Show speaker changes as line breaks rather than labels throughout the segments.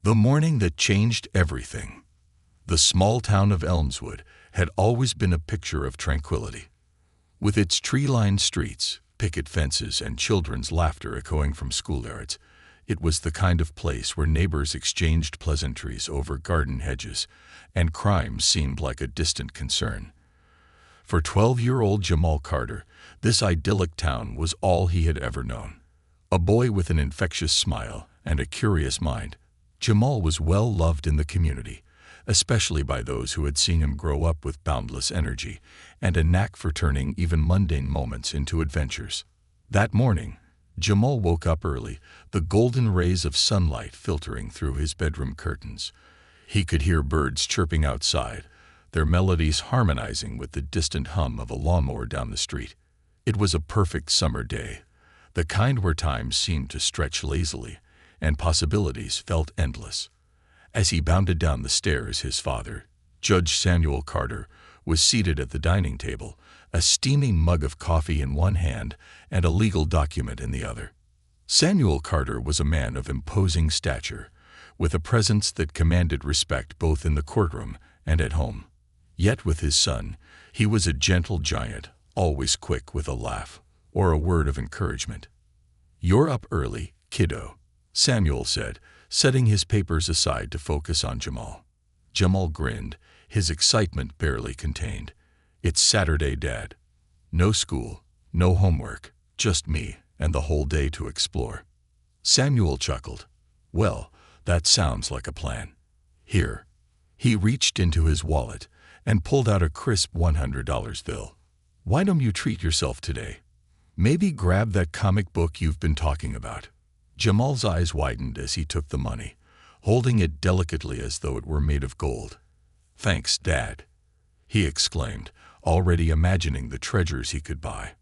The morning that changed everything. The small town of Elmswood had always been a picture of tranquility. With its tree-lined streets, picket fences, and children's laughter echoing from schoolyards, it was the kind of place where neighbors exchanged pleasantries over garden hedges, and crime seemed like a distant concern. For 12-year-old Jamal Carter, this idyllic town was all he had ever known. A boy with an infectious smile and a curious mind, Jamal was well loved in the community, especially by those who had seen him grow up with boundless energy and a knack for turning even mundane moments into adventures. That morning, Jamal woke up early, the golden rays of sunlight filtering through his bedroom curtains. He could hear birds chirping outside, their melodies harmonizing with the distant hum of a lawnmower down the street. It was a perfect summer day, the kind where time seemed to stretch lazily, and possibilities felt endless. As he bounded down the stairs, his father, Judge Samuel Carter, was seated at the dining table, a steaming mug of coffee in one hand and a legal document in the other. Samuel Carter was a man of imposing stature, with a presence that commanded respect both in the courtroom and at home. Yet with his son, he was a gentle giant, always quick with a laugh or a word of encouragement. "You're up early, kiddo," Samuel said, setting his papers aside to focus on Jamal. Jamal grinned, his excitement barely contained. "It's Saturday, Dad. No school, no homework, just me and the whole day to explore." Samuel chuckled. "Well, that sounds like a plan. Here." He reached into his wallet and pulled out a crisp $100 bill. "Why don't you treat yourself today? Maybe grab that comic book you've been talking about." Jamal's eyes widened as he took the money, holding it delicately as though it were made of gold. "Thanks, Dad," he exclaimed, already imagining the treasures he could buy.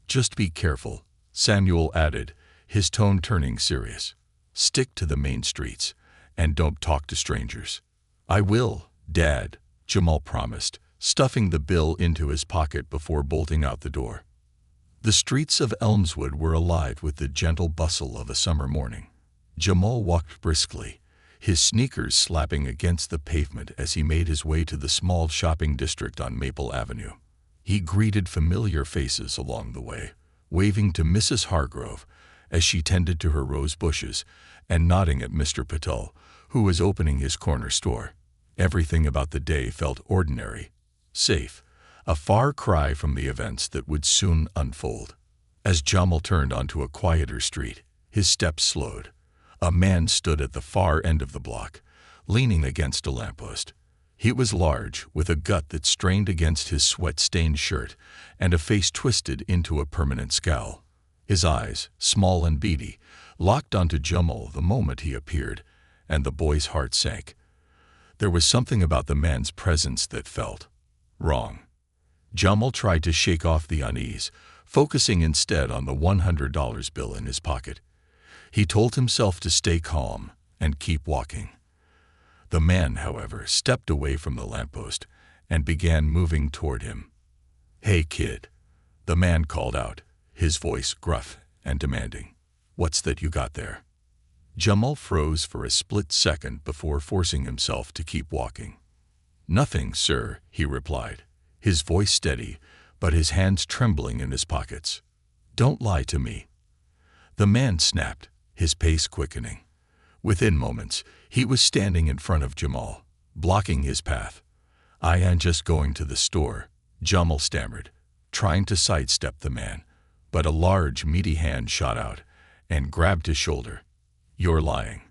"Just be careful," Samuel added, his tone turning serious. "Stick to the main streets, and don't talk to strangers." "I will, Dad," Jamal promised, stuffing the bill into his pocket before bolting out the door. The streets of Elmswood were alive with the gentle bustle of a summer morning. Jamal walked briskly, his sneakers slapping against the pavement as he made his way to the small shopping district on Maple Avenue. He greeted familiar faces along the way, waving to Mrs. Hargrove as she tended to her rose bushes and nodding at Mr. Patel, who was opening his corner store. Everything about the day felt ordinary, safe, a far cry from the events that would soon unfold. As Jamal turned onto a quieter street, his steps slowed. A man stood at the far end of the block, leaning against a lamppost. He was large, with a gut that strained against his sweat-stained shirt and a face twisted into a permanent scowl. His eyes, small and beady, locked onto Jamal the moment he appeared, and the boy's heart sank. There was something about the man's presence that felt wrong. Jamal tried to shake off the unease, focusing instead on the $100 bill in his pocket. He told himself to stay calm and keep walking. The man, however, stepped away from the lamppost and began moving toward him. "Hey, kid," the man called out, his voice gruff and demanding. "What's that you got there?" Jamal froze for a split second before forcing himself to keep walking. "Nothing, sir," he replied, his voice steady, but his hands trembling in his pockets. "Don't lie to me." The man snapped, his pace quickening. Within moments, he was standing in front of Jamal, blocking his path. "I am just going to the store," Jamal stammered, trying to sidestep the man, but a large, meaty hand shot out and grabbed his shoulder. "You're lying."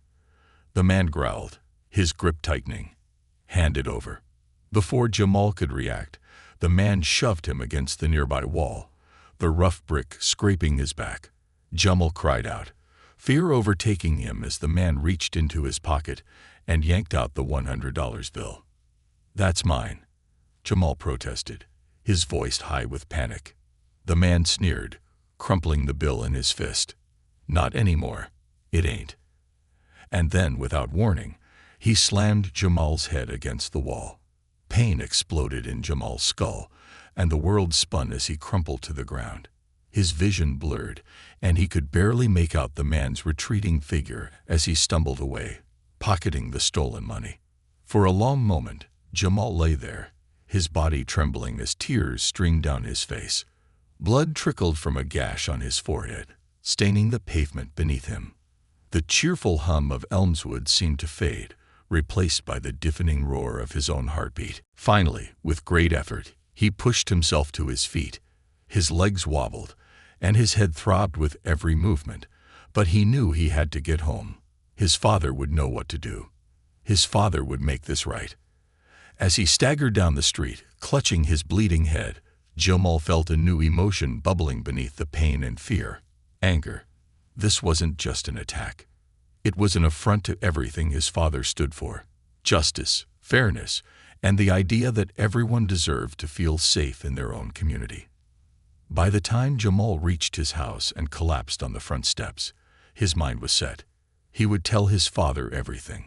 The man growled, his grip tightening. "Hand it over." Before Jamal could react, the man shoved him against the nearby wall, the rough brick scraping his back. Jamal cried out, fear overtaking him as the man reached into his pocket and yanked out the $100 bill. "That's mine," Jamal protested, his voice high with panic. The man sneered, crumpling the bill in his fist. "Not anymore. It ain't." And then, without warning, he slammed Jamal's head against the wall. Pain exploded in Jamal's skull, and the world spun as he crumpled to the ground. His vision blurred, and he could barely make out the man's retreating figure as he stumbled away. pocketing the stolen money. For a long moment, Jamal lay there, his body trembling as tears streamed down his face. Blood trickled from a gash on his forehead, staining the pavement beneath him. The cheerful hum of Elmswood seemed to fade, replaced by the deafening roar of his own heartbeat. Finally, with great effort, he pushed himself to his feet. His legs wobbled, and his head throbbed with every movement, but he knew he had to get home. His father would know what to do. His father would make this right. As he staggered down the street, clutching his bleeding head, Jamal felt a new emotion bubbling beneath the pain and fear. Anger. This wasn't just an attack. It was an affront to everything his father stood for: justice, fairness, and the idea that everyone deserved to feel safe in their own community. By the time Jamal reached his house and collapsed on the front steps, his mind was set. He would tell his father everything.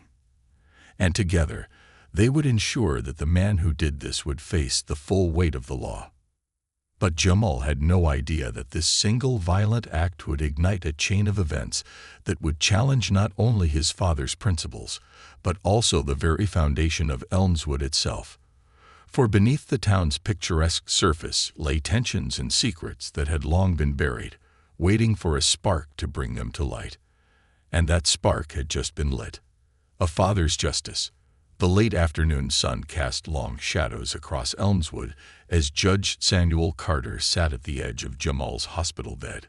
And together, they would ensure that the man who did this would face the full weight of the law. But Jamal had no idea that this single violent act would ignite a chain of events that would challenge not only his father's principles, but also the very foundation of Elmswood itself. For beneath the town's picturesque surface lay tensions and secrets that had long been buried, waiting for a spark to bring them to light. And that spark had just been lit. A father's justice. The late afternoon sun cast long shadows across Elmswood as Judge Samuel Carter sat at the edge of Jamal's hospital bed.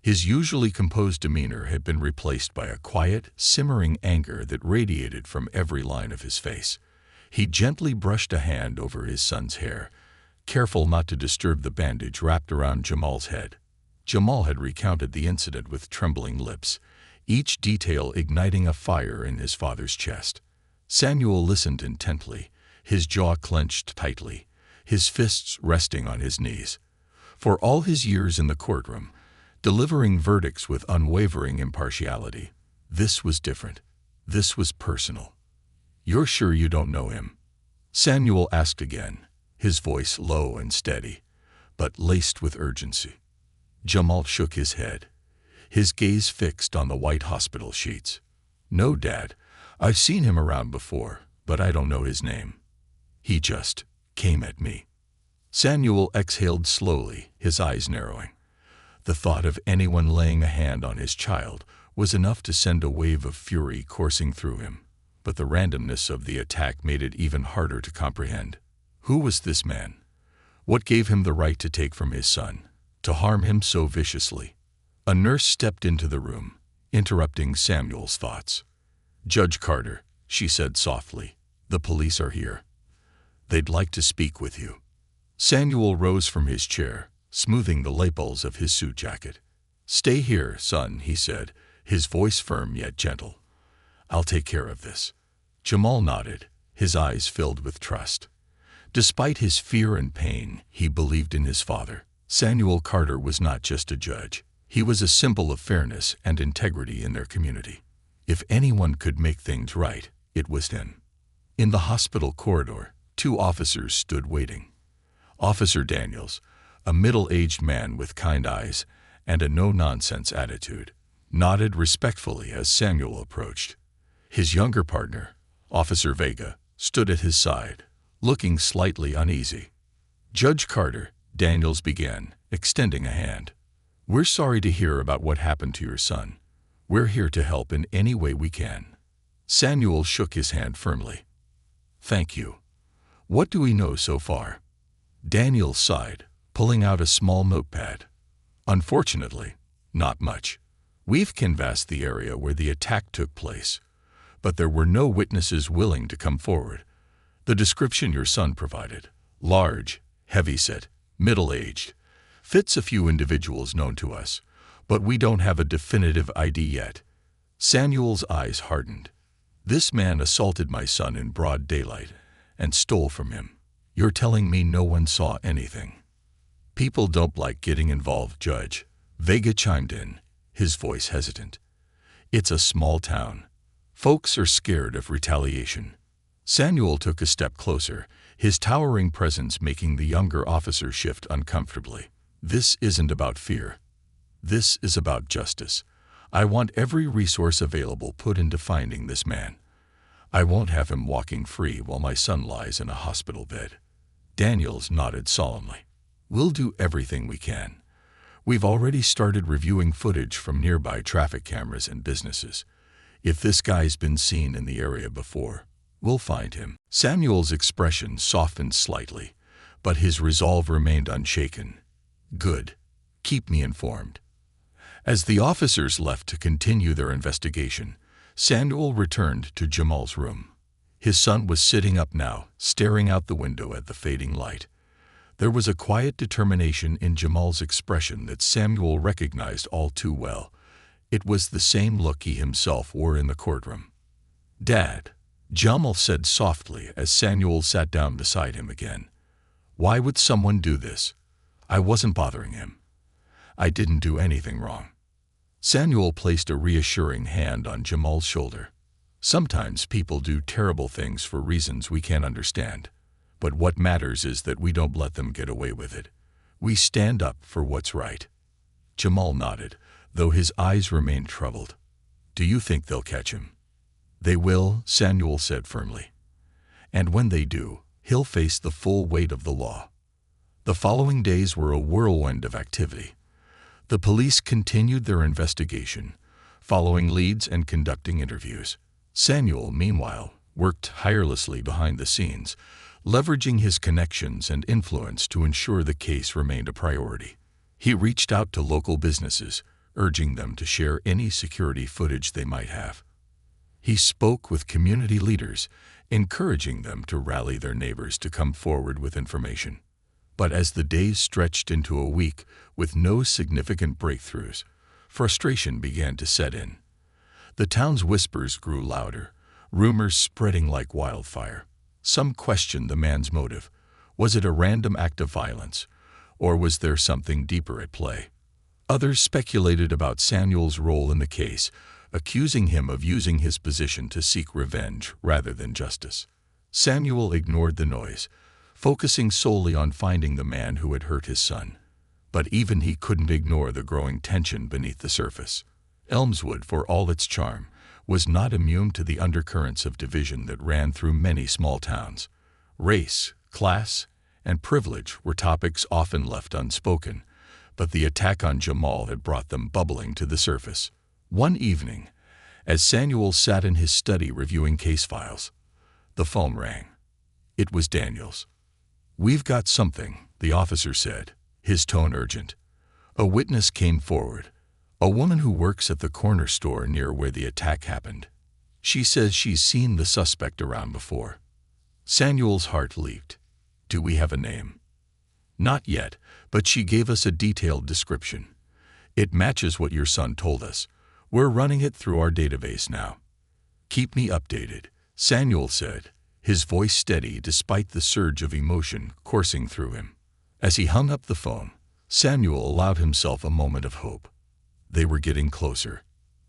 His usually composed demeanor had been replaced by a quiet, simmering anger that radiated from every line of his face. He gently brushed a hand over his son's hair, careful not to disturb the bandage wrapped around Jamal's head. Jamal had recounted the incident with trembling lips, each detail igniting a fire in his father's chest. Samuel listened intently, his jaw clenched tightly, his fists resting on his knees. For all his years in the courtroom, delivering verdicts with unwavering impartiality, this was different. This was personal. "You're sure you don't know him?" Samuel asked again, his voice low and steady, but laced with urgency. Jamal shook his head, his gaze fixed on the white hospital sheets. "No, Dad. I've seen him around before, but I don't know his name. He just came at me." Samuel exhaled slowly, his eyes narrowing. The thought of anyone laying a hand on his child was enough to send a wave of fury coursing through him, but the randomness of the attack made it even harder to comprehend. Who was this man? What gave him the right to take from his son, to harm him so viciously? A nurse stepped into the room, interrupting Samuel's thoughts. "Judge Carter," she said softly, "the police are here. They'd like to speak with you." Samuel rose from his chair, smoothing the lapels of his suit jacket. "Stay here, son," he said, his voice firm yet gentle. "I'll take care of this." Jamal nodded, his eyes filled with trust. Despite his fear and pain, he believed in his father. Samuel Carter was not just a judge. He was a symbol of fairness and integrity in their community. If anyone could make things right, it was him. In the hospital corridor, two officers stood waiting. Officer Daniels, a middle-aged man with kind eyes and a no-nonsense attitude, nodded respectfully as Samuel approached. His younger partner, Officer Vega, stood at his side, looking slightly uneasy. "Judge Carter," Daniels began, extending a hand. "We're sorry to hear about what happened to your son. We're here to help in any way we can." Samuel shook his hand firmly. "Thank you. What do we know so far?" Daniel sighed, pulling out a small notepad. "Unfortunately, not much. We've canvassed the area where the attack took place, but there were no witnesses willing to come forward. The description your son provided, large, heavy-set, middle-aged, fits a few individuals known to us, but we don't have a definitive ID yet." Samuel's eyes hardened. "This man assaulted my son in broad daylight and stole from him. You're telling me no one saw anything?" "People don't like getting involved, Judge," Vega chimed in, his voice hesitant. "It's a small town. Folks are scared of retaliation." Samuel took a step closer, his towering presence making the younger officer shift uncomfortably. "This isn't about fear. This is about justice. I want every resource available put into finding this man. I won't have him walking free while my son lies in a hospital bed. Daniels nodded solemnly. We'll do everything we can. We've already started reviewing footage from nearby traffic cameras and businesses. If this guy's been seen in the area before, we'll find him. Samuel's expression softened slightly, but his resolve remained unshaken. Good. Keep me informed. As the officers left to continue their investigation, Samuel returned to Jamal's room. His son was sitting up now, staring out the window at the fading light. There was a quiet determination in Jamal's expression that Samuel recognized all too well. It was the same look he himself wore in the courtroom. "Dad," Jamal said softly as Samuel sat down beside him again. "Why would someone do this? I wasn't bothering him. I didn't do anything wrong." Samuel placed a reassuring hand on Jamal's shoulder. "Sometimes people do terrible things for reasons we can't understand. But what matters is that we don't let them get away with it. We stand up for what's right." Jamal nodded, though his eyes remained troubled. "Do you think they'll catch him?" "They will," Samuel said firmly. "And when they do, he'll face the full weight of the law." The following days were a whirlwind of activity. The police continued their investigation, following leads and conducting interviews. Samuel, meanwhile, worked tirelessly behind the scenes, leveraging his connections and influence to ensure the case remained a priority. He reached out to local businesses, urging them to share any security footage they might have. He spoke with community leaders, encouraging them to rally their neighbors to come forward with information. But as the days stretched into a week with no significant breakthroughs, frustration began to set in. The town's whispers grew louder, rumors spreading like wildfire. Some questioned the man's motive. Was it a random act of violence, or was there something deeper at play? Others speculated about Samuel's role in the case, accusing him of using his position to seek revenge rather than justice. Samuel ignored the noise, focusing solely on finding the man who had hurt his son. But even he couldn't ignore the growing tension beneath the surface. Elmswood, for all its charm, was not immune to the undercurrents of division that ran through many small towns. Race, class, and privilege were topics often left unspoken, but the attack on Jamal had brought them bubbling to the surface. One evening, as Samuel sat in his study reviewing case files, the phone rang. It was Daniels. "We've got something," the officer said, his tone urgent. A witness came forward, a woman who works at the corner store near where the attack happened. She says she's seen the suspect around before. Samuel's heart leaped. "Do we have a name?" "Not yet, but she gave us a detailed description. It matches what your son told us. We're running it through our database now." "Keep me updated," Samuel said, his voice steady despite the surge of emotion coursing through him. As he hung up the phone, Samuel allowed himself a moment of hope. They were getting closer.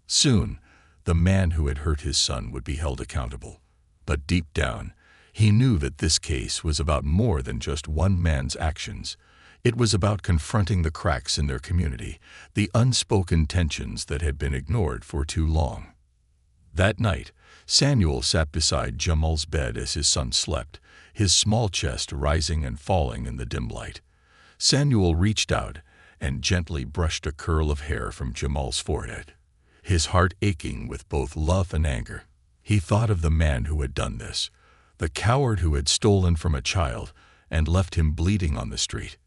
Soon, the man who had hurt his son would be held accountable. But deep down, he knew that this case was about more than just one man's actions. It was about confronting the cracks in their community, the unspoken tensions that had been ignored for too long. That night, Samuel sat beside Jamal's bed as his son slept, his small chest rising and falling in the dim light. Samuel reached out and gently brushed a curl of hair from Jamal's forehead, his heart aching with both love and anger. He thought of the man who had done this, the coward who had stolen from a child and left him bleeding on the street.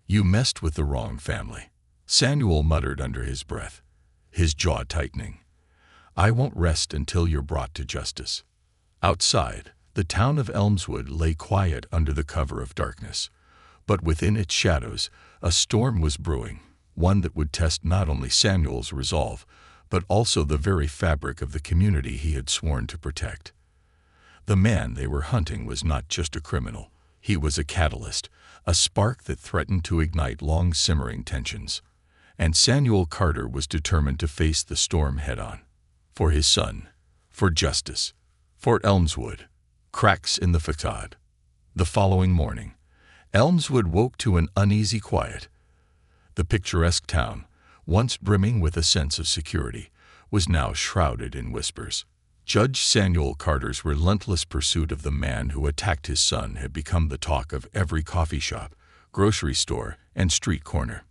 "You messed with the wrong family," Samuel muttered under his breath, his jaw tightening. "I won't rest until you're brought to justice." Outside, the town of Elmswood lay quiet under the cover of darkness. But within its shadows, a storm was brewing, one that would test not only Samuel's resolve, but also the very fabric of the community he had sworn to protect. The man they were hunting was not just a criminal. He was a catalyst, a spark that threatened to ignite long-simmering tensions. And Samuel Carter was determined to face the storm head-on. For his son, for justice, for Elmswood. Cracks in the facade. The following morning, Elmswood woke to an uneasy quiet. The picturesque town, once brimming with a sense of security, was now shrouded in whispers. Judge Samuel Carter's relentless pursuit of the man who attacked his son had become the talk of every coffee shop, grocery store, and street corner.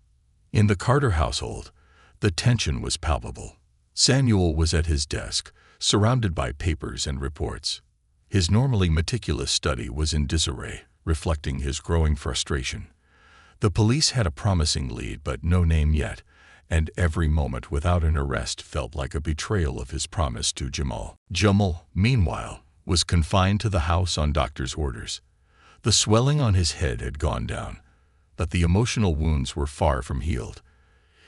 In the Carter household, the tension was palpable. Samuel was at his desk, surrounded by papers and reports. His normally meticulous study was in disarray, reflecting his growing frustration. The police had a promising lead, but no name yet, and every moment without an arrest felt like a betrayal of his promise to Jamal. Jamal, meanwhile, was confined to the house on doctor's orders. The swelling on his head had gone down, but the emotional wounds were far from healed.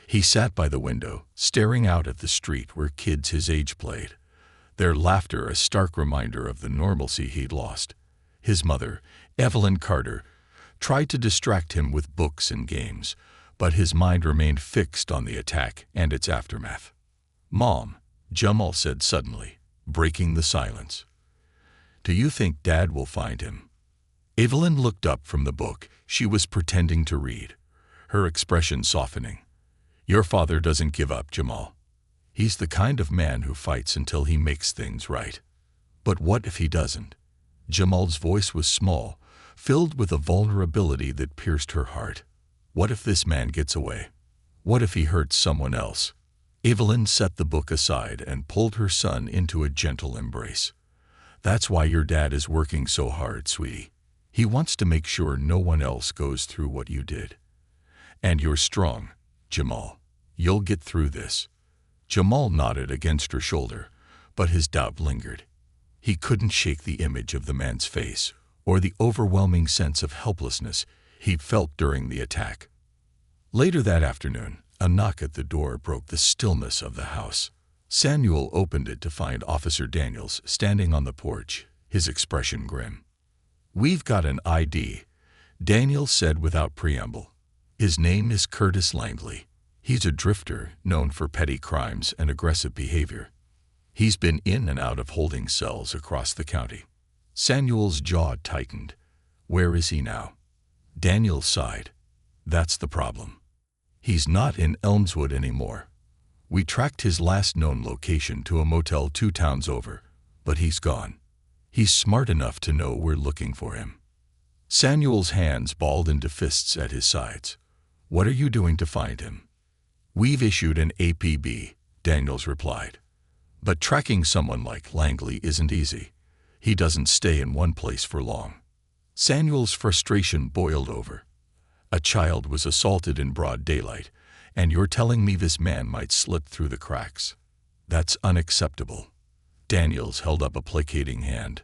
He sat by the window, staring out at the street where kids his age played, their laughter a stark reminder of the normalcy he'd lost. His mother, Evelyn Carter, tried to distract him with books and games, but his mind remained fixed on the attack and its aftermath. "Mom," Jamal said suddenly, breaking the silence. "Do you think Dad will find him?" Evelyn looked up from the book she was pretending to read, her expression softening. "Your father doesn't give up, Jamal. He's the kind of man who fights until he makes things right." "But what if he doesn't?" Jamal's voice was small, filled with a vulnerability that pierced her heart. "What if this man gets away? What if he hurts someone else?" Evelyn set the book aside and pulled her son into a gentle embrace. "That's why your dad is working so hard, sweetie. He wants to make sure no one else goes through what you did. And you're strong, Jamal. You'll get through this." Jamal nodded against her shoulder, but his doubt lingered. He couldn't shake the image of the man's face or the overwhelming sense of helplessness he felt during the attack. Later that afternoon, a knock at the door broke the stillness of the house. Samuel opened it to find Officer Daniels standing on the porch, his expression grim. "We've got an ID," Daniels said without preamble. "His name is Curtis Langley. He's a drifter known for petty crimes and aggressive behavior. He's been in and out of holding cells across the county." Samuel's jaw tightened. "Where is he now?" Daniel sighed. "That's the problem. He's not in Elmswood anymore. We tracked his last known location to a motel 2 towns over, but he's gone. He's smart enough to know we're looking for him." Samuel's hands balled into fists at his sides. "What are you doing to find him?" "We've issued an APB," Daniels replied. "But tracking someone like Langley isn't easy. He doesn't stay in one place for long." Samuel's frustration boiled over. "A child was assaulted in broad daylight, and you're telling me this man might slip through the cracks? That's unacceptable." Daniels held up a placating hand.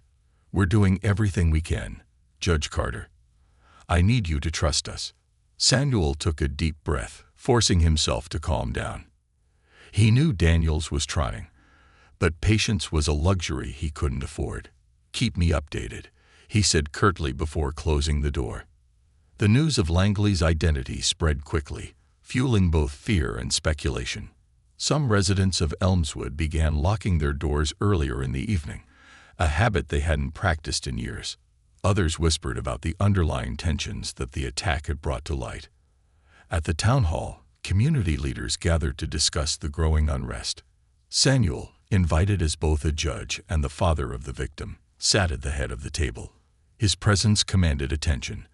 "We're doing everything we can, Judge Carter. I need you to trust us." Samuel took a deep breath, forcing himself to calm down. He knew Daniels was trying, but patience was a luxury he couldn't afford. "Keep me updated," he said curtly before closing the door. The news of Langley's identity spread quickly, fueling both fear and speculation. Some residents of Elmswood began locking their doors earlier in the evening, a habit they hadn't practiced in years. Others whispered about the underlying tensions that the attack had brought to light. At the town hall, community leaders gathered to discuss the growing unrest. Samuel, invited as both a judge and the father of the victim, sat at the head of the table. His presence commanded attention,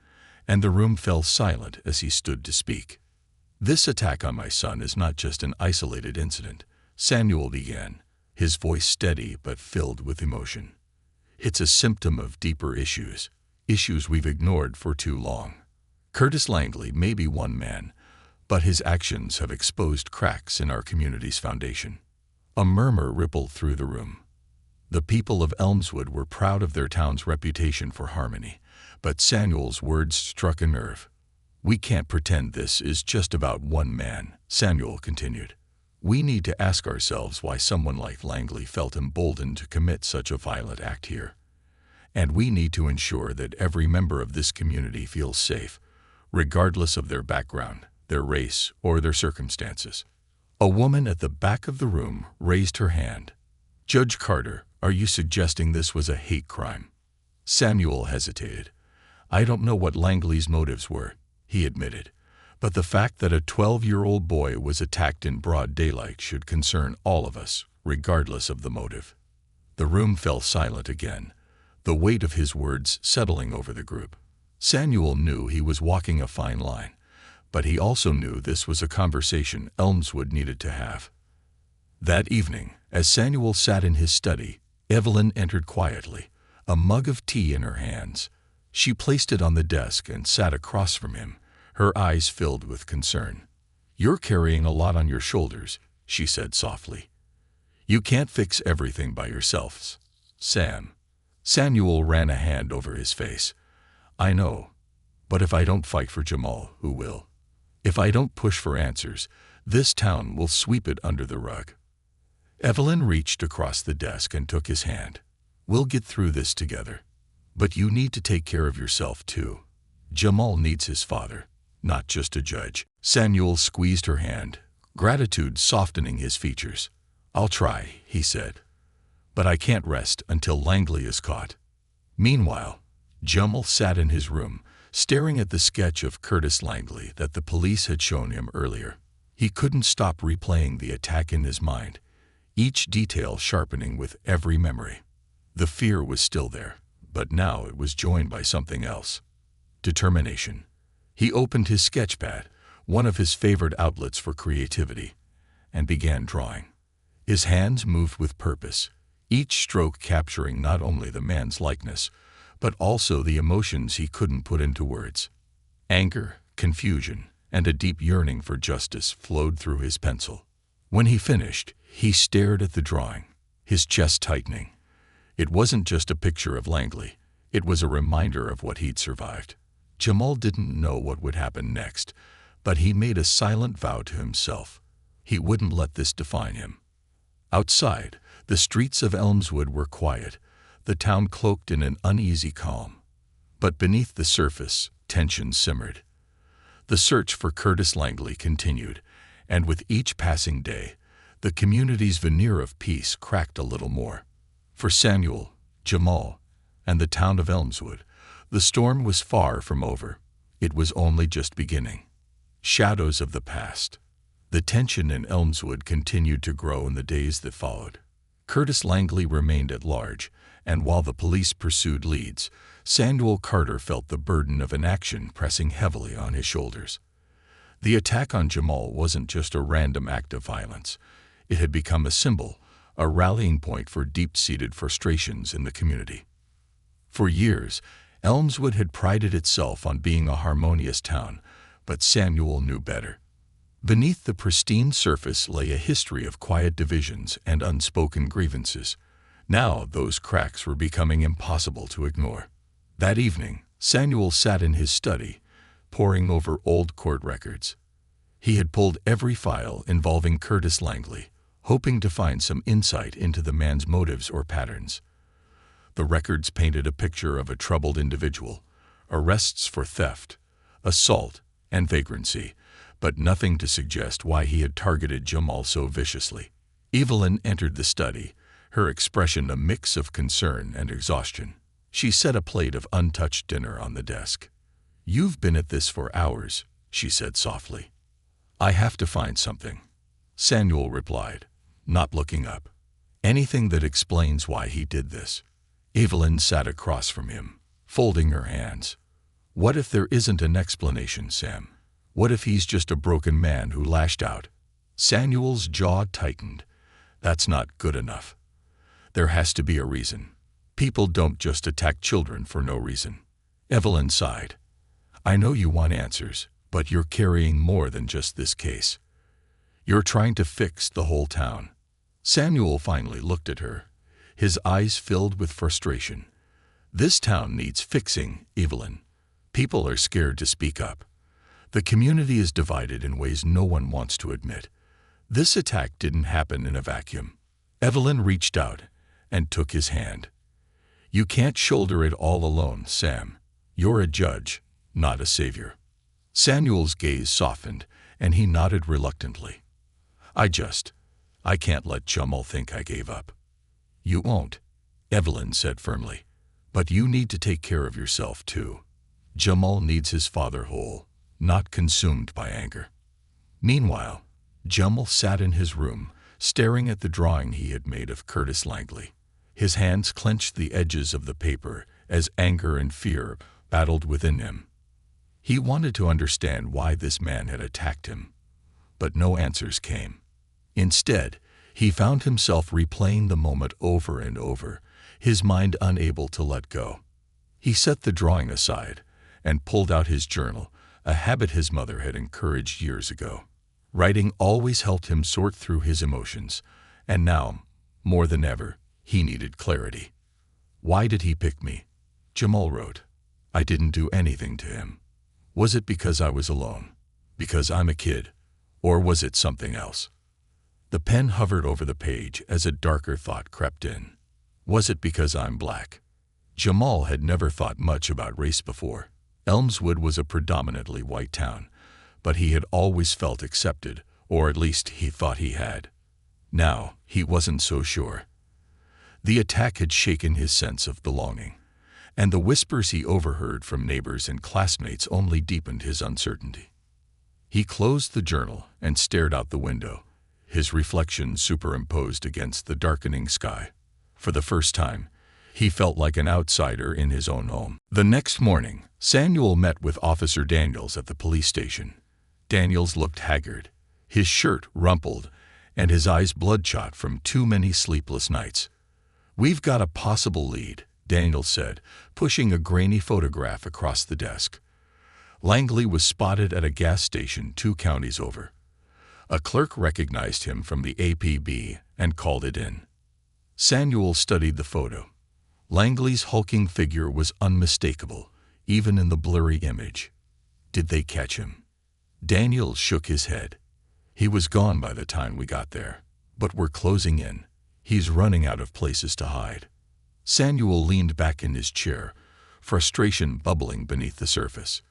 and the room fell silent as he stood to speak. "This attack on my son is not just an isolated incident," Samuel began, his voice steady but filled with emotion. "It's a symptom of deeper issues we've ignored for too long. Curtis Langley may be one man, but his actions have exposed cracks in our community's foundation." A murmur rippled through the room. The people of Elmswood were proud of their town's reputation for harmony, but Samuel's words struck a nerve. "We can't pretend this is just about one man," Samuel continued. "We need to ask ourselves why someone like Langley felt emboldened to commit such a violent act here. And we need to ensure that every member of this community feels safe, regardless of their background, their race, or their circumstances." A woman at the back of the room raised her hand. "Judge Carter, are you suggesting this was a hate crime?" Samuel hesitated. "I don't know what Langley's motives were," he admitted, "but the fact that a 12-year-old boy was attacked in broad daylight should concern all of us, regardless of the motive." The room fell silent again, the weight of his words settling over the group. Samuel knew he was walking a fine line, but he also knew this was a conversation Elmswood needed to have. That evening, as Samuel sat in his study, Evelyn entered quietly, a mug of tea in her hands. She placed it on the desk and sat across from him, her eyes filled with concern. "You're carrying a lot on your shoulders," she said softly. "You can't fix everything by yourselves, Sam." Samuel ran a hand over his face. "I know, but if I don't fight for Jamal, who will? If I don't push for answers, this town will sweep it under the rug." Evelyn reached across the desk and took his hand. "We'll get through this together. But you need to take care of yourself, too. Jamal needs his father, not just a judge." Samuel squeezed her hand, gratitude softening his features. "I'll try," he said. "But I can't rest until Langley is caught." Meanwhile, Jamal sat in his room, staring at the sketch of Curtis Langley that the police had shown him earlier. He couldn't stop replaying the attack in his mind, each detail sharpening with every memory. The fear was still there, but now it was joined by something else: determination. He opened his sketchpad, one of his favorite outlets for creativity, and began drawing. His hands moved with purpose, each stroke capturing not only the man's likeness, but also the emotions he couldn't put into words. Anger, confusion, and a deep yearning for justice flowed through his pencil. When he finished, he stared at the drawing, his chest tightening. It wasn't just a picture of Langley, it was a reminder of what he'd survived. Jamal didn't know what would happen next, but he made a silent vow to himself. He wouldn't let this define him. Outside, the streets of Elmswood were quiet, the town cloaked in an uneasy calm. But beneath the surface, tension simmered. The search for Curtis Langley continued, and with each passing day, the community's veneer of peace cracked a little more. For Samuel, Jamal, and the town of Elmswood, the storm was far from over. It was only just beginning. Shadows of the past. The tension in Elmswood continued to grow in the days that followed. Curtis Langley remained at large, and while the police pursued leads, Samuel Carter felt the burden of inaction pressing heavily on his shoulders. The attack on Jamal wasn't just a random act of violence. It had become a symbol, a rallying point for deep-seated frustrations in the community. For years, Elmswood had prided itself on being a harmonious town, but Samuel knew better. Beneath the pristine surface lay a history of quiet divisions and unspoken grievances. Now those cracks were becoming impossible to ignore. That evening, Samuel sat in his study, poring over old court records. He had pulled every file involving Curtis Langley, hoping to find some insight into the man's motives or patterns. The records painted a picture of a troubled individual, arrests for theft, assault, and vagrancy, but nothing to suggest why he had targeted Jamal so viciously. Evelyn entered the study, her expression a mix of concern and exhaustion. She set a plate of untouched dinner on the desk. "You've been at this for hours," she said softly. "I have to find something," Samuel replied, not looking up. "Anything that explains why he did this." Evelyn sat across from him, folding her hands. "What if there isn't an explanation, Sam? What if he's just a broken man who lashed out?" Samuel's jaw tightened. "That's not good enough. There has to be a reason. People don't just attack children for no reason." Evelyn sighed. "I know you want answers, but you're carrying more than just this case. You're trying to fix the whole town." Samuel finally looked at her, his eyes filled with frustration. "This town needs fixing, Evelyn. People are scared to speak up. The community is divided in ways no one wants to admit. This attack didn't happen in a vacuum." Evelyn reached out and took his hand. "You can't shoulder it all alone, Sam. You're a judge, not a savior." Samuel's gaze softened, and he nodded reluctantly. I can't let Jamal think I gave up." "You won't," Evelyn said firmly. "But you need to take care of yourself, too. Jamal needs his father whole, not consumed by anger." Meanwhile, Jamal sat in his room, staring at the drawing he had made of Curtis Langley. His hands clenched the edges of the paper as anger and fear battled within him. He wanted to understand why this man had attacked him, but no answers came. Instead, he found himself replaying the moment over and over, his mind unable to let go. He set the drawing aside and pulled out his journal, a habit his mother had encouraged years ago. Writing always helped him sort through his emotions, and now, more than ever, he needed clarity. "Why did he pick me?" Jamal wrote. "I didn't do anything to him. Was it because I was alone? Because I'm a kid? Or was it something else?" The pen hovered over the page as a darker thought crept in. Was it because I'm black? Jamal had never thought much about race before. Elmswood was a predominantly white town, but he had always felt accepted, or at least he thought he had. Now, he wasn't so sure. The attack had shaken his sense of belonging, and the whispers he overheard from neighbors and classmates only deepened his uncertainty. He closed the journal and stared out the window, his reflection superimposed against the darkening sky. For the first time, he felt like an outsider in his own home. The next morning, Samuel met with Officer Daniels at the police station. Daniels looked haggard, his shirt rumpled, and his eyes bloodshot from too many sleepless nights. "We've got a possible lead," Daniels said, pushing a grainy photograph across the desk. Langley was spotted at a gas station 2 counties over. A clerk recognized him from the APB and called it in. Samuel studied the photo. Langley's hulking figure was unmistakable, even in the blurry image. Did they catch him? Daniels shook his head. "He was gone by the time we got there, but we're closing in. He's running out of places to hide." Samuel leaned back in his chair, frustration bubbling beneath the surface.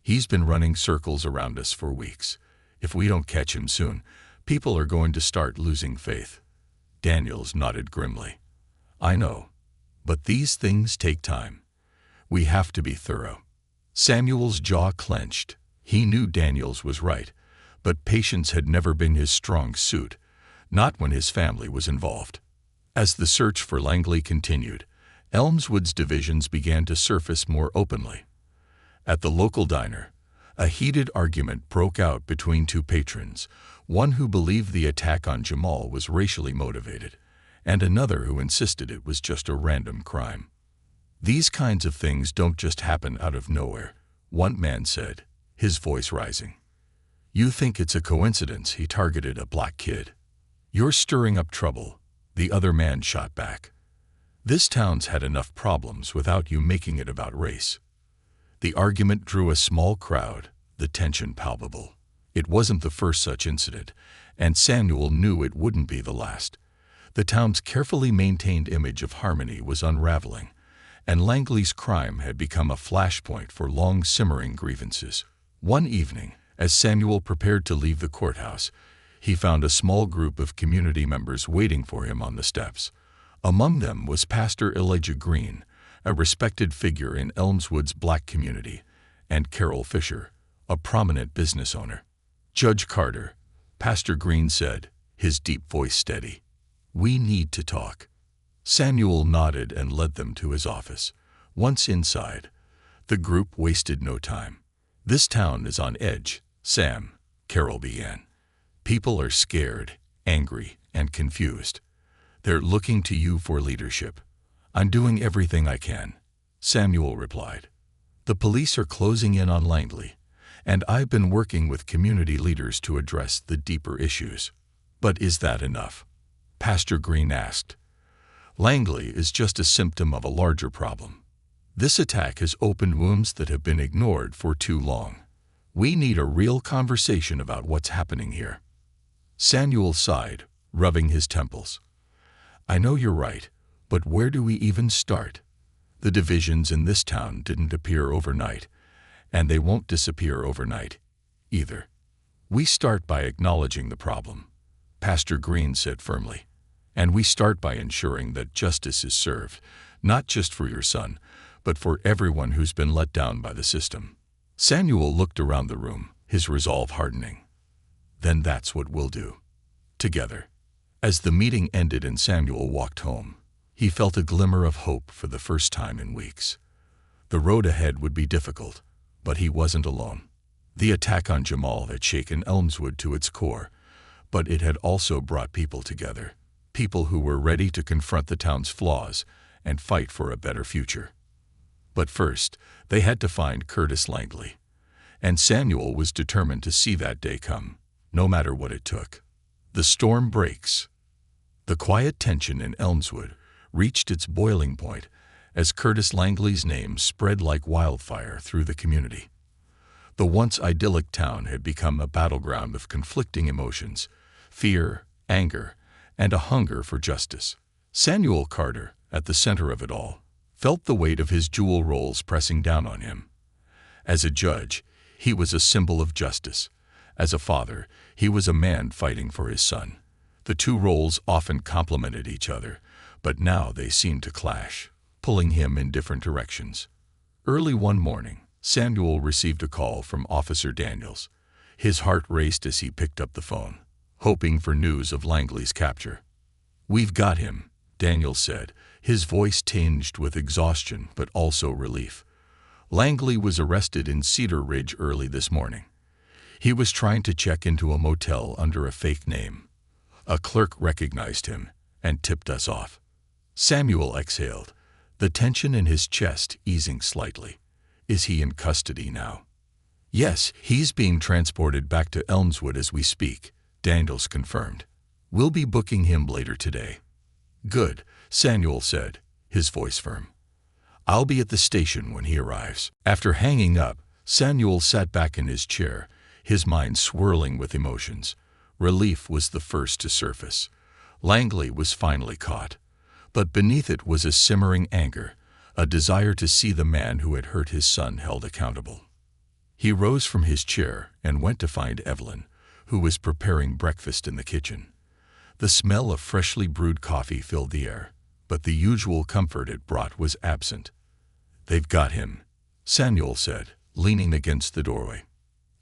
"He's been running circles around us for weeks. If we don't catch him soon, people are going to start losing faith." Daniels nodded grimly. "I know, but these things take time. We have to be thorough." Samuel's jaw clenched. He knew Daniels was right, but patience had never been his strong suit, not when his family was involved. As the search for Langley continued, Elmswood's divisions began to surface more openly. At the local diner, a heated argument broke out between 2 patrons, one who believed the attack on Jamal was racially motivated, and another who insisted it was just a random crime. "These kinds of things don't just happen out of nowhere," one man said, his voice rising. "You think it's a coincidence he targeted a black kid? You're stirring up trouble," the other man shot back. "This town's had enough problems without you making it about race." The argument drew a small crowd, the tension palpable. It wasn't the first such incident, and Samuel knew it wouldn't be the last. The town's carefully maintained image of harmony was unraveling, and Langley's crime had become a flashpoint for long-simmering grievances. One evening, as Samuel prepared to leave the courthouse, he found a small group of community members waiting for him on the steps. Among them was Pastor Elijah Green, a respected figure in Elmswood's black community, and Carol Fisher, a prominent business owner. "Judge Carter," Pastor Green said, his deep voice steady. "We need to talk." Samuel nodded and led them to his office. Once inside, the group wasted no time. "This town is on edge, Sam," Carol began. "People are scared, angry, and confused. They're looking to you for leadership." "I'm doing everything I can," Samuel replied. "The police are closing in on Langley, and I've been working with community leaders to address the deeper issues." "But is that enough?" Pastor Green asked. "Langley is just a symptom of a larger problem. This attack has opened wounds that have been ignored for too long. We need a real conversation about what's happening here." Samuel sighed, rubbing his temples. "I know you're right, but where do we even start? The divisions in this town didn't appear overnight, and they won't disappear overnight, either. We start by acknowledging the problem," Pastor Green said firmly. "And we start by ensuring that justice is served, not just for your son, but for everyone who's been let down by the system." Samuel looked around the room, his resolve hardening. "Then that's what we'll do. Together." As the meeting ended and Samuel walked home, He felt a glimmer of hope for the first time in weeks. The road ahead would be difficult, but he wasn't alone. The attack on Jamal had shaken Elmswood to its core, but it had also brought people together, people who were ready to confront the town's flaws and fight for a better future. But first, they had to find Curtis Langley, and Samuel was determined to see that day come, no matter what it took. The storm breaks. The quiet tension in Elmswood reached its boiling point as Curtis Langley's name spread like wildfire through the community. The once idyllic town had become a battleground of conflicting emotions, fear, anger, and a hunger for justice. Samuel Carter, at the center of it all, felt the weight of his dual roles pressing down on him. As a judge, he was a symbol of justice. As a father, he was a man fighting for his son. The two roles often complemented each other, but now they seemed to clash, pulling him in different directions. Early one morning, Samuel received a call from Officer Daniels. His heart raced as he picked up the phone, hoping for news of Langley's capture. "We've got him," Daniels said, his voice tinged with exhaustion but also relief. Langley was arrested in Cedar Ridge early this morning. He was trying to check into a motel under a fake name. A clerk recognized him and tipped us off. Samuel exhaled, the tension in his chest easing slightly. "Is he in custody now?" "Yes, he's being transported back to Elmswood as we speak," Daniels confirmed. "We'll be booking him later today." "Good," Samuel said, his voice firm. "I'll be at the station when he arrives." After hanging up, Samuel sat back in his chair, his mind swirling with emotions. Relief was the first to surface. Langley was finally caught. But beneath it was a simmering anger, a desire to see the man who had hurt his son held accountable. He rose from his chair and went to find Evelyn, who was preparing breakfast in the kitchen. The smell of freshly brewed coffee filled the air, but the usual comfort it brought was absent. "They've got him," Samuel said, leaning against the doorway.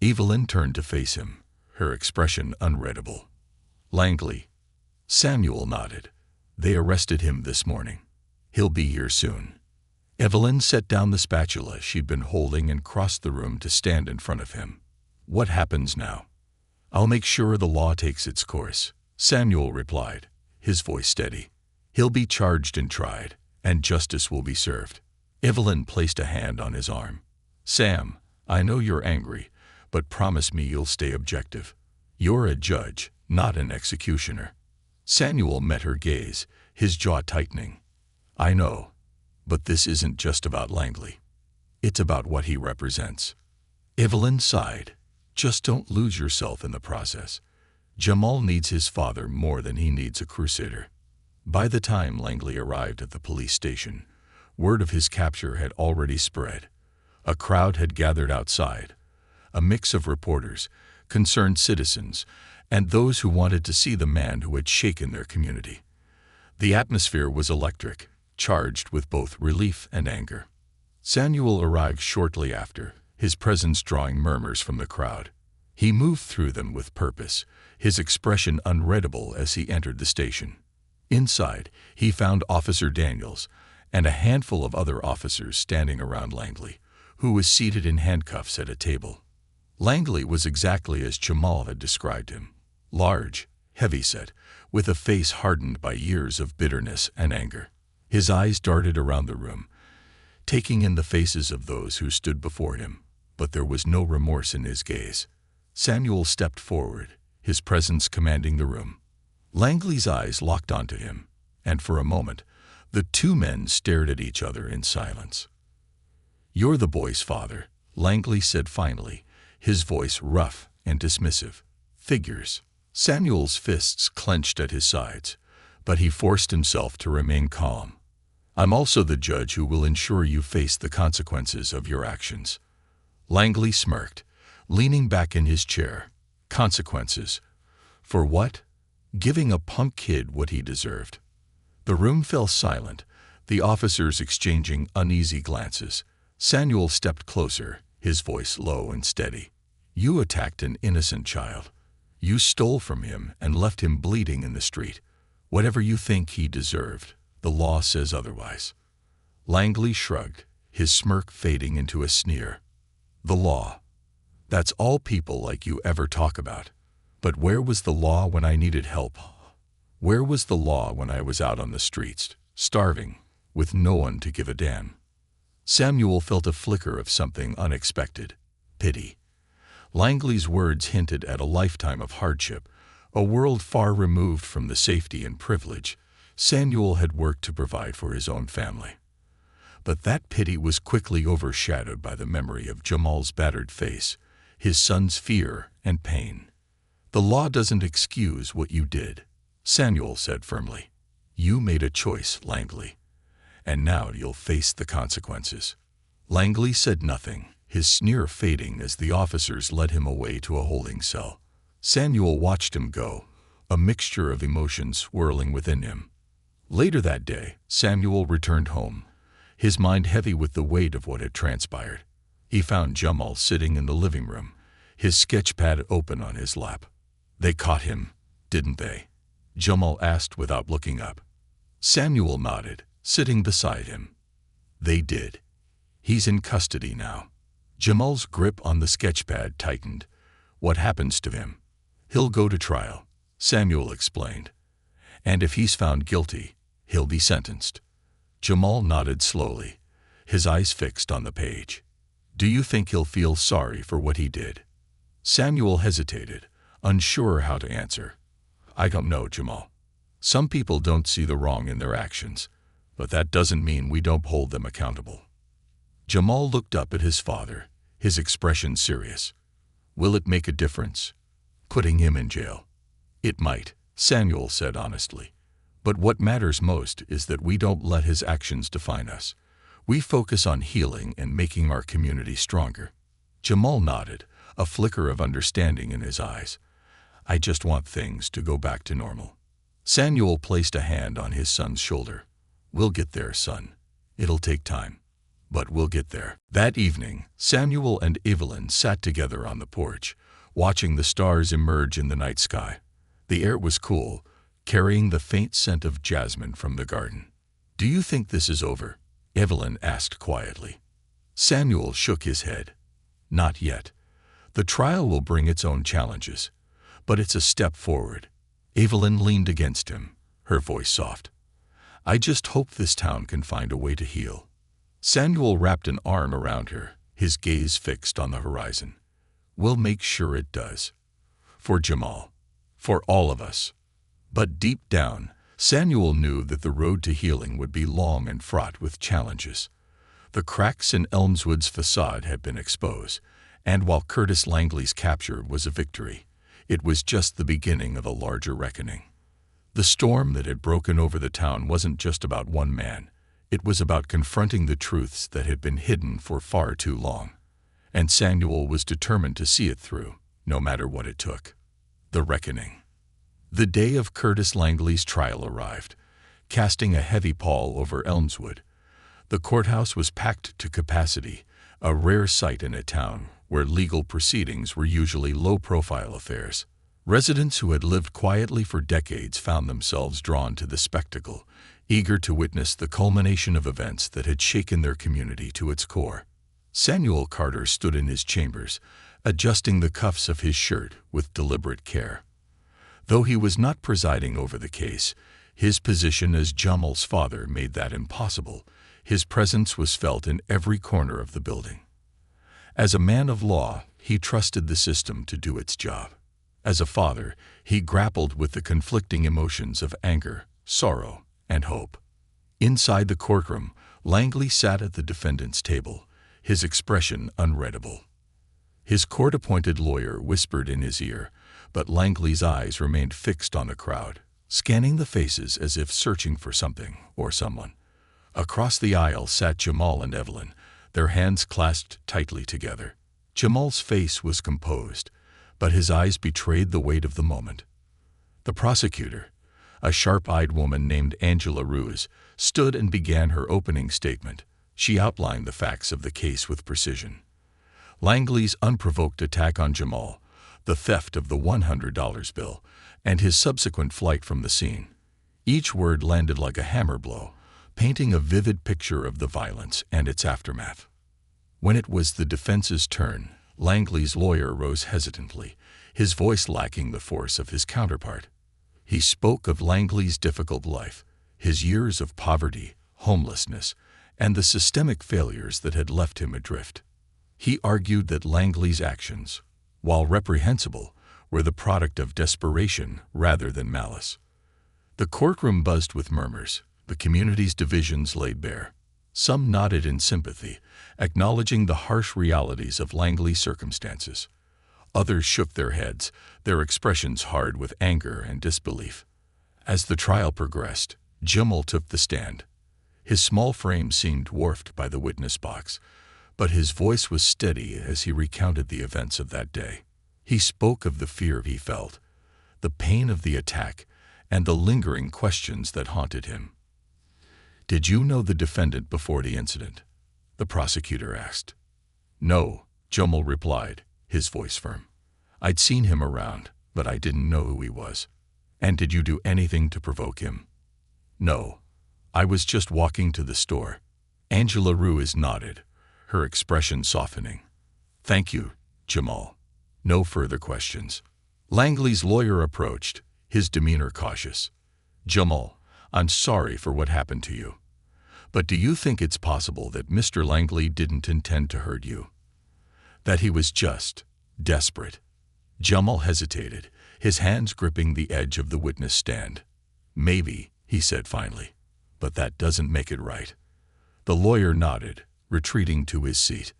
Evelyn turned to face him, her expression unreadable. "Langley?" Samuel nodded. "They arrested him this morning. He'll be here soon." Evelyn set down the spatula she'd been holding and crossed the room to stand in front of him. "What happens now?" "I'll make sure the law takes its course," Samuel replied, his voice steady. "He'll be charged and tried, and justice will be served." Evelyn placed a hand on his arm. "Sam, I know you're angry, but promise me you'll stay objective. You're a judge, not an executioner." Samuel met her gaze, his jaw tightening. "I know, but this isn't just about Langley. It's about what he represents." Evelyn sighed. "Just don't lose yourself in the process. Jamal needs his father more than he needs a crusader." By the time Langley arrived at the police station, word of his capture had already spread. A crowd had gathered outside, a mix of reporters, concerned citizens, and those who wanted to see the man who had shaken their community. The atmosphere was electric, charged with both relief and anger. Samuel arrived shortly after, his presence drawing murmurs from the crowd. He moved through them with purpose, his expression unreadable as he entered the station. Inside, he found Officer Daniels and a handful of other officers standing around Langley, who was seated in handcuffs at a table. Langley was exactly as Jamal had described him. Large, heavy-set, with a face hardened by years of bitterness and anger. His eyes darted around the room, taking in the faces of those who stood before him, but there was no remorse in his gaze. Samuel stepped forward, his presence commanding the room. Langley's eyes locked onto him, and for a moment, the two men stared at each other in silence. "You're the boy's father," Langley said finally, his voice rough and dismissive. "Figures." Samuel's fists clenched at his sides, but he forced himself to remain calm. "I'm also the judge who will ensure you face the consequences of your actions." Langley smirked, leaning back in his chair. "Consequences? For what?" "Giving a punk kid what he deserved." The room fell silent, the officers exchanging uneasy glances. Samuel stepped closer, his voice low and steady. "You attacked an innocent child. You stole from him and left him bleeding in the street. Whatever you think he deserved, The law says otherwise. Langley shrugged, his smirk fading into a sneer. The law. That's all people like you ever talk about. But where was the law when I needed help? Where was the law when I was out on the streets, starving, with no one to give a damn? Samuel felt a flicker of something unexpected. Pity. Langley's words hinted at a lifetime of hardship, a world far removed from the safety and privilege Samuel had worked to provide for his own family. But that pity was quickly overshadowed by the memory of Jamal's battered face, his son's fear and pain. The law doesn't excuse what you did, Samuel said firmly. You made a choice, Langley, and now you'll face the consequences. Langley said nothing, his sneer fading as the officers led him away to a holding cell. Samuel watched him go, a mixture of emotions swirling within him. Later that day, Samuel returned home, his mind heavy with the weight of what had transpired. He found Jamal sitting in the living room, his sketchpad open on his lap. They caught him, didn't they? Jamal asked without looking up. Samuel nodded, sitting beside him. They did. He's in custody now. Jamal's grip on the sketchpad tightened. What happens to him? He'll go to trial, Samuel explained. And if he's found guilty, he'll be sentenced. Jamal nodded slowly, his eyes fixed on the page. Do you think he'll feel sorry for what he did? Samuel hesitated, unsure how to answer. I don't know, Jamal. Some people don't see the wrong in their actions, but that doesn't mean we don't hold them accountable. Jamal looked up at his father, his expression serious. Will it make a difference? Putting him in jail? It might, Samuel said honestly. But what matters most is that we don't let his actions define us. We focus on healing and making our community stronger. Jamal nodded, a flicker of understanding in his eyes. I just want things to go back to normal. Samuel placed a hand on his son's shoulder. We'll get there, son. It'll take time, but we'll get there. That evening, Samuel and Evelyn sat together on the porch, watching the stars emerge in the night sky. The air was cool, carrying the faint scent of jasmine from the garden. Do you think this is over? Evelyn asked quietly. Samuel shook his head. Not yet. The trial will bring its own challenges, but it's a step forward. Evelyn leaned against him, her voice soft. I just hope this town can find a way to heal. Samuel wrapped an arm around her, his gaze fixed on the horizon. We'll make sure it does. For Jamal. For all of us. But deep down, Samuel knew that the road to healing would be long and fraught with challenges. The cracks in Elmswood's facade had been exposed, and while Curtis Langley's capture was a victory, it was just the beginning of a larger reckoning. The storm that had broken over the town wasn't just about one man. It was about confronting the truths that had been hidden for far too long. And Samuel was determined to see it through, no matter what it took. The reckoning. The day of Curtis Langley's trial arrived, casting a heavy pall over Elmswood. The courthouse was packed to capacity, a rare sight in a town where legal proceedings were usually low-profile affairs. Residents who had lived quietly for decades found themselves drawn to the spectacle, eager to witness the culmination of events that had shaken their community to its core. Samuel Carter stood in his chambers, adjusting the cuffs of his shirt with deliberate care. Though he was not presiding over the case, his position as Jamal's father made that impossible. His presence was felt in every corner of the building. As a man of law, he trusted the system to do its job. As a father, he grappled with the conflicting emotions of anger, sorrow, and hope. Inside the courtroom, Langley sat at the defendant's table, his expression unreadable. His court-appointed lawyer whispered in his ear, but Langley's eyes remained fixed on the crowd, scanning the faces as if searching for something or someone. Across the aisle sat Jamal and Evelyn, their hands clasped tightly together. Jamal's face was composed, but his eyes betrayed the weight of the moment. The prosecutor, a sharp-eyed woman named Angela Ruse, stood and began her opening statement. She outlined the facts of the case with precision. Langley's unprovoked attack on Jamal, the theft of the $100 bill, and his subsequent flight from the scene. Each word landed like a hammer blow, painting a vivid picture of the violence and its aftermath. When it was the defense's turn, Langley's lawyer rose hesitantly, his voice lacking the force of his counterpart. He spoke of Langley's difficult life, his years of poverty, homelessness, and the systemic failures that had left him adrift. He argued that Langley's actions, while reprehensible, were the product of desperation rather than malice. The courtroom buzzed with murmurs, the community's divisions laid bare. Some nodded in sympathy, acknowledging the harsh realities of Langley's circumstances. Others shook their heads, their expressions hard with anger and disbelief. As the trial progressed, Jamal took the stand. His small frame seemed dwarfed by the witness box, but his voice was steady as he recounted the events of that day. He spoke of the fear he felt, the pain of the attack, and the lingering questions that haunted him. "Did you know the defendant before the incident?" the prosecutor asked. "No," Jamal replied, his voice firm. "I'd seen him around, but I didn't know who he was." "And did you do anything to provoke him?" "No. I was just walking to the store." Angela Ruiz nodded, her expression softening. "Thank you, Jamal. No further questions." Langley's lawyer approached, his demeanor cautious. "Jamal, I'm sorry for what happened to you. But do you think it's possible that Mr. Langley didn't intend to hurt you? That he was just desperate?" Jamal hesitated, his hands gripping the edge of the witness stand. "Maybe," he said finally, "but that doesn't make it right." The lawyer nodded, retreating to his seat.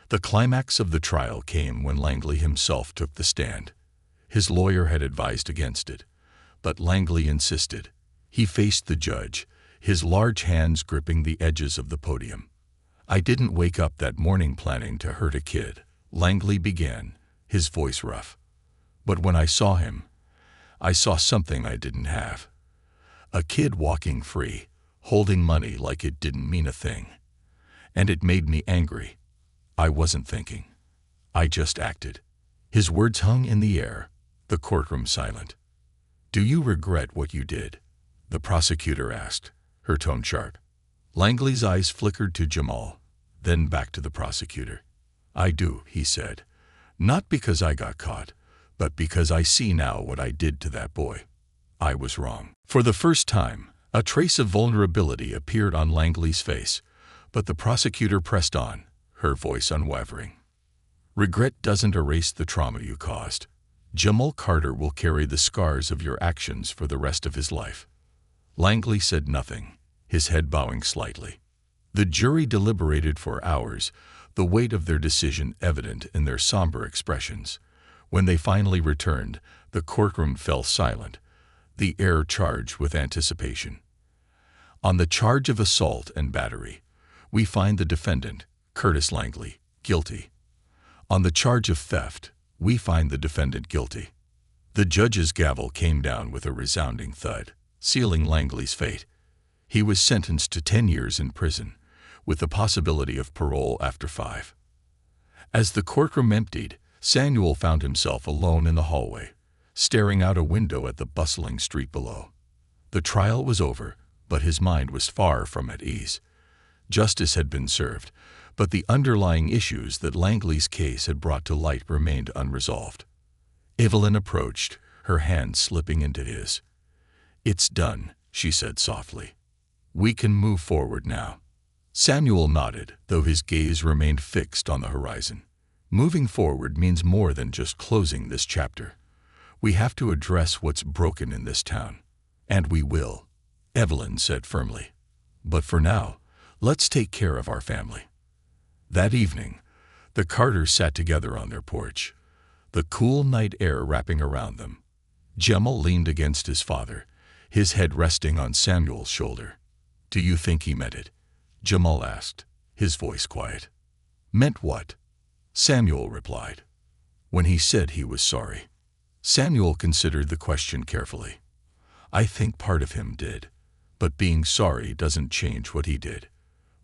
The climax of the trial came when Langley himself took the stand. His lawyer had advised against it, but Langley insisted. He faced the judge, his large hands gripping the edges of the podium. "I didn't wake up that morning planning to hurt a kid," Langley began, his voice rough. "But when I saw him, I saw something I didn't have. A kid walking free, holding money like it didn't mean a thing. And it made me angry. I wasn't thinking. I just acted." His words hung in the air, the courtroom silent. "Do you regret what you did?" the prosecutor asked, her tone sharp. Langley's eyes flickered to Jamal, then back to the prosecutor. "I do," he said. "Not because I got caught, but because I see now what I did to that boy. I was wrong." For the first time, a trace of vulnerability appeared on Langley's face, but the prosecutor pressed on, her voice unwavering. "Regret doesn't erase the trauma you caused. Jamal Carter will carry the scars of your actions for the rest of his life." Langley said nothing, his head bowing slightly. The jury deliberated for hours, the weight of their decision evident in their somber expressions. When they finally returned, the courtroom fell silent, the air charged with anticipation. On the charge of assault and battery, we find the defendant, Curtis Langley, guilty. On the charge of theft, we find the defendant guilty. The judge's gavel came down with a resounding thud, sealing Langley's fate. He was sentenced to 10 years in prison, with the possibility of parole after 5. As the courtroom emptied, Samuel found himself alone in the hallway, staring out a window at the bustling street below. The trial was over, but his mind was far from at ease. Justice had been served, but the underlying issues that Langley's case had brought to light remained unresolved. Evelyn approached, her hand slipping into his. "It's done," she said softly. "We can move forward now." Samuel nodded, though his gaze remained fixed on the horizon. "Moving forward means more than just closing this chapter. We have to address what's broken in this town. And we will," Evelyn said firmly. "But for now, let's take care of our family." That evening, the Carters sat together on their porch, the cool night air wrapping around them. Jamal leaned against his father, his head resting on Samuel's shoulder. "Do you think he meant it?" Jamal asked, his voice quiet. "Meant what?" Samuel replied. "When he said he was sorry." Samuel considered the question carefully. "I think part of him did, but being sorry doesn't change what he did.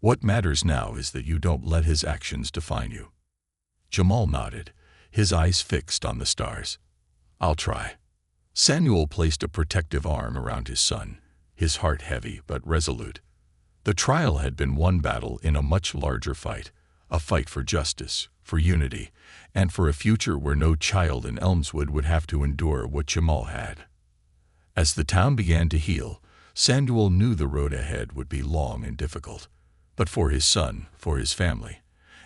What matters now is that you don't let his actions define you." Jamal nodded, his eyes fixed on the stars. "I'll try." Samuel placed a protective arm around his son, his heart heavy but resolute. The trial had been one battle in a much larger fight, a fight for justice, for unity, and for a future where no child in Elmswood would have to endure what Jamal had. As the town began to heal, Samuel knew the road ahead would be long and difficult. But for his son, for his family,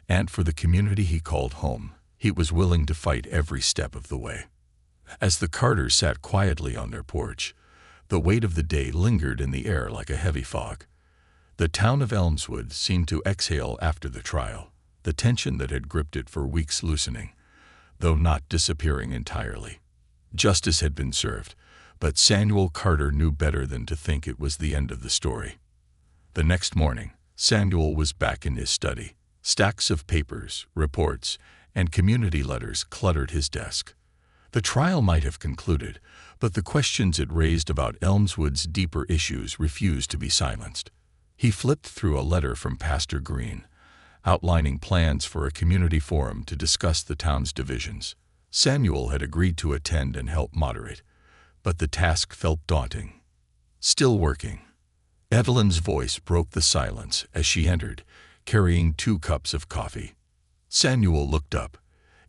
and for the community he called home, he was willing to fight every step of the way. As the Carters sat quietly on their porch, the weight of the day lingered in the air like a heavy fog. The town of Elmswood seemed to exhale after the trial, the tension that had gripped it for weeks loosening, though not disappearing entirely. Justice had been served, but Samuel Carter knew better than to think it was the end of the story. The next morning, Samuel was back in his study. Stacks of papers, reports, and community letters cluttered his desk. The trial might have concluded, but the questions it raised about Elmswood's deeper issues refused to be silenced. He flipped through a letter from Pastor Green, outlining plans for a community forum to discuss the town's divisions. Samuel had agreed to attend and help moderate, but the task felt daunting. Still working. Evelyn's voice broke the silence as she entered, carrying 2 cups of coffee. Samuel looked up,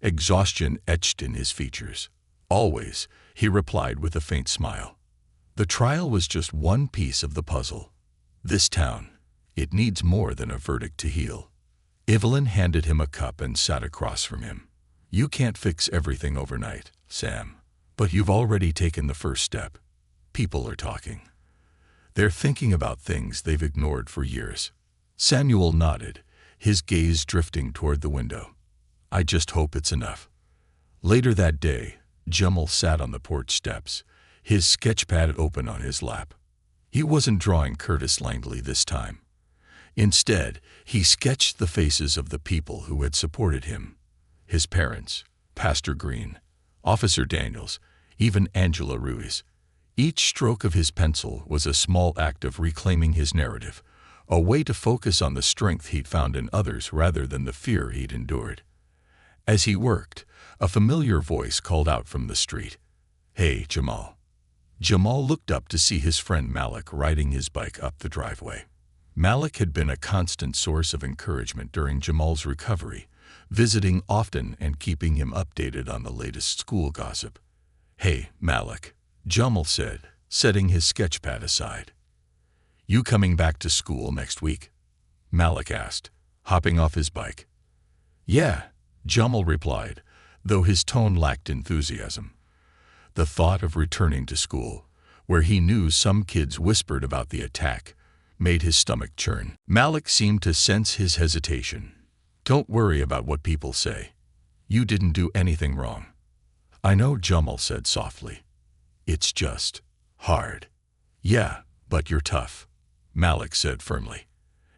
exhaustion etched in his features. "Always," he replied with a faint smile. The trial was just one piece of the puzzle. This town, it needs more than a verdict to heal. Evelyn handed him a cup and sat across from him. "You can't fix everything overnight, Sam, but you've already taken the first step. People are talking. They're thinking about things they've ignored for years." Samuel nodded, his gaze drifting toward the window. "I just hope it's enough." Later that day, Jamal sat on the porch steps, his sketchpad open on his lap. He wasn't drawing Curtis Langley this time. Instead, he sketched the faces of the people who had supported him. His parents, Pastor Green, Officer Daniels, even Angela Ruiz. Each stroke of his pencil was a small act of reclaiming his narrative, a way to focus on the strength he'd found in others rather than the fear he'd endured. As he worked, a familiar voice called out from the street, "Hey, Jamal." Jamal looked up to see his friend Malik riding his bike up the driveway. Malik had been a constant source of encouragement during Jamal's recovery, visiting often and keeping him updated on the latest school gossip. "Hey, Malik," Jamal said, setting his sketchpad aside. "You coming back to school next week?" Malik asked, hopping off his bike. "Yeah," Jamal replied, though his tone lacked enthusiasm. The thought of returning to school, where he knew some kids whispered about the attack, made his stomach churn. Malik seemed to sense his hesitation. "Don't worry about what people say. You didn't do anything wrong." "I know," Jamal said softly. "It's just hard." "Yeah, but you're tough," Malik said firmly.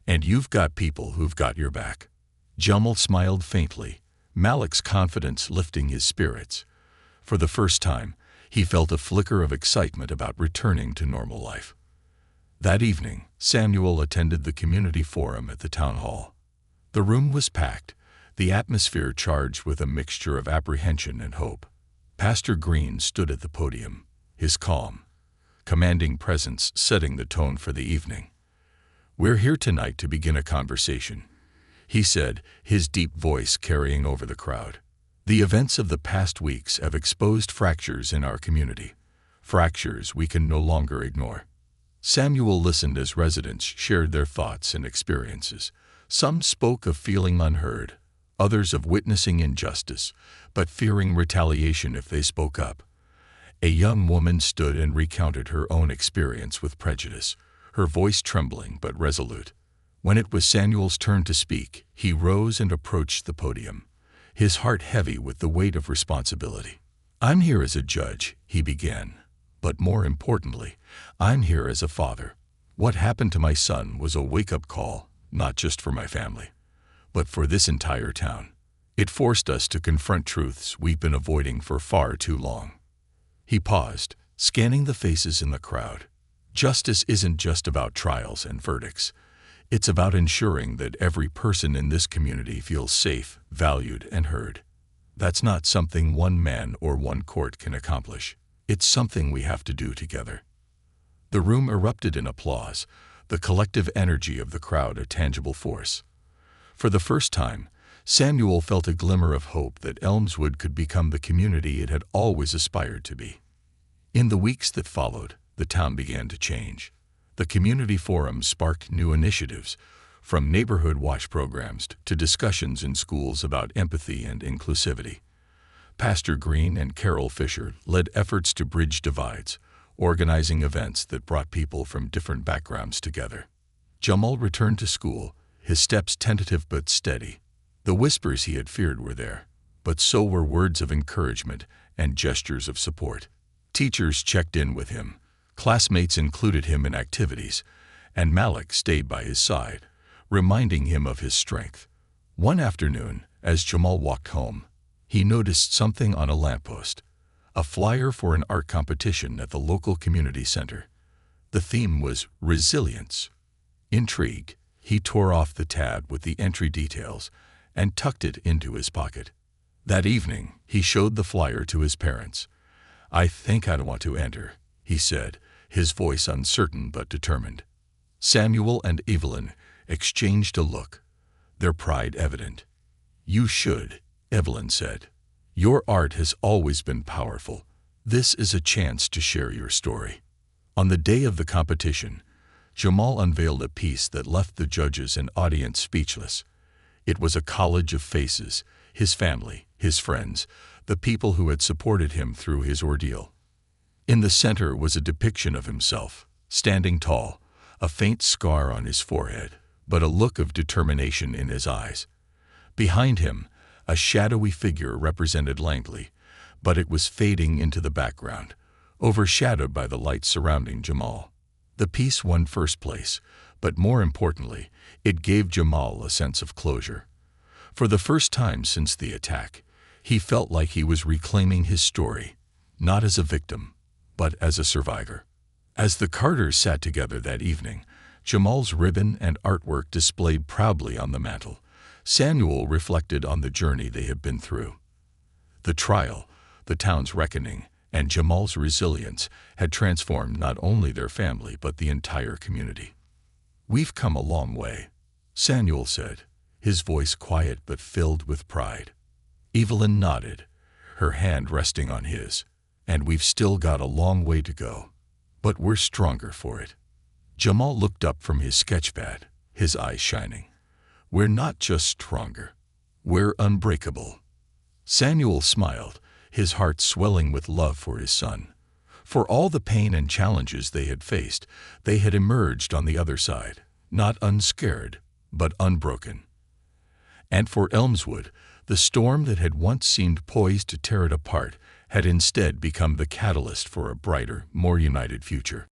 "And you've got people who've got your back." Jamal smiled faintly, Malik's confidence lifting his spirits. For the first time, he felt a flicker of excitement about returning to normal life. That evening, Samuel attended the community forum at the town hall. The room was packed, the atmosphere charged with a mixture of apprehension and hope. Pastor Green stood at the podium, his calm, commanding presence setting the tone for the evening. "We're here tonight to begin a conversation," he said, his deep voice carrying over the crowd. "The events of the past weeks have exposed fractures in our community, fractures we can no longer ignore." Samuel listened as residents shared their thoughts and experiences. Some spoke of feeling unheard, others of witnessing injustice, but fearing retaliation if they spoke up. A young woman stood and recounted her own experience with prejudice, her voice trembling but resolute. When it was Samuel's turn to speak, he rose and approached the podium, his heart heavy with the weight of responsibility. "I'm here as a judge," he began, "but more importantly, I'm here as a father. What happened to my son was a wake-up call, not just for my family, but for this entire town. It forced us to confront truths we've been avoiding for far too long." He paused, scanning the faces in the crowd. Justice isn't just about trials and verdicts. It's about ensuring that every person in this community feels safe, valued, and heard. That's not something one man or one court can accomplish. It's something we have to do together. The room erupted in applause, the collective energy of the crowd a tangible force. For the first time, Samuel felt a glimmer of hope that Elmswood could become the community it had always aspired to be. In the weeks that followed, the town began to change. The community forum sparked new initiatives, from neighborhood watch programs to discussions in schools about empathy and inclusivity. Pastor Green and Carol Fisher led efforts to bridge divides, organizing events that brought people from different backgrounds together. Jamal returned to school, his steps tentative but steady. The whispers he had feared were there, but so were words of encouragement and gestures of support. Teachers checked in with him, classmates included him in activities, and Malik stayed by his side, reminding him of his strength. One afternoon, as Jamal walked home, he noticed something on a lamppost, a flyer for an art competition at the local community center. The theme was resilience. Intrigued, he tore off the tab with the entry details and tucked it into his pocket. That evening, he showed the flyer to his parents. "I think I'd want to enter," he said, his voice uncertain but determined. Samuel and Evelyn exchanged a look, their pride evident. "You should," Evelyn said. "Your art has always been powerful. This is a chance to share your story." On the day of the competition, Jamal unveiled a piece that left the judges and audience speechless. It was a collage of faces, his family, his friends, the people who had supported him through his ordeal. In the center was a depiction of himself, standing tall, a faint scar on his forehead, but a look of determination in his eyes. Behind him, a shadowy figure represented Langley, but it was fading into the background, overshadowed by the light surrounding Jamal. The piece won first place, but more importantly, it gave Jamal a sense of closure. For the first time since the attack, he felt like he was reclaiming his story, not as a victim, but as a survivor. As the Carters sat together that evening, Jamal's ribbon and artwork displayed proudly on the mantel, Samuel reflected on the journey they had been through. The trial, the town's reckoning, and Jamal's resilience had transformed not only their family but the entire community. "We've come a long way," Samuel said, his voice quiet but filled with pride. Evelyn nodded, her hand resting on his. "And we've still got a long way to go, but we're stronger for it." Jamal looked up from his sketchpad, his eyes shining. "We're not just stronger, we're unbreakable." Samuel smiled, his heart swelling with love for his son. For all the pain and challenges they had faced, they had emerged on the other side, not unscared, but unbroken. And for Elmswood, the storm that had once seemed poised to tear it apart had instead become the catalyst for a brighter, more united future.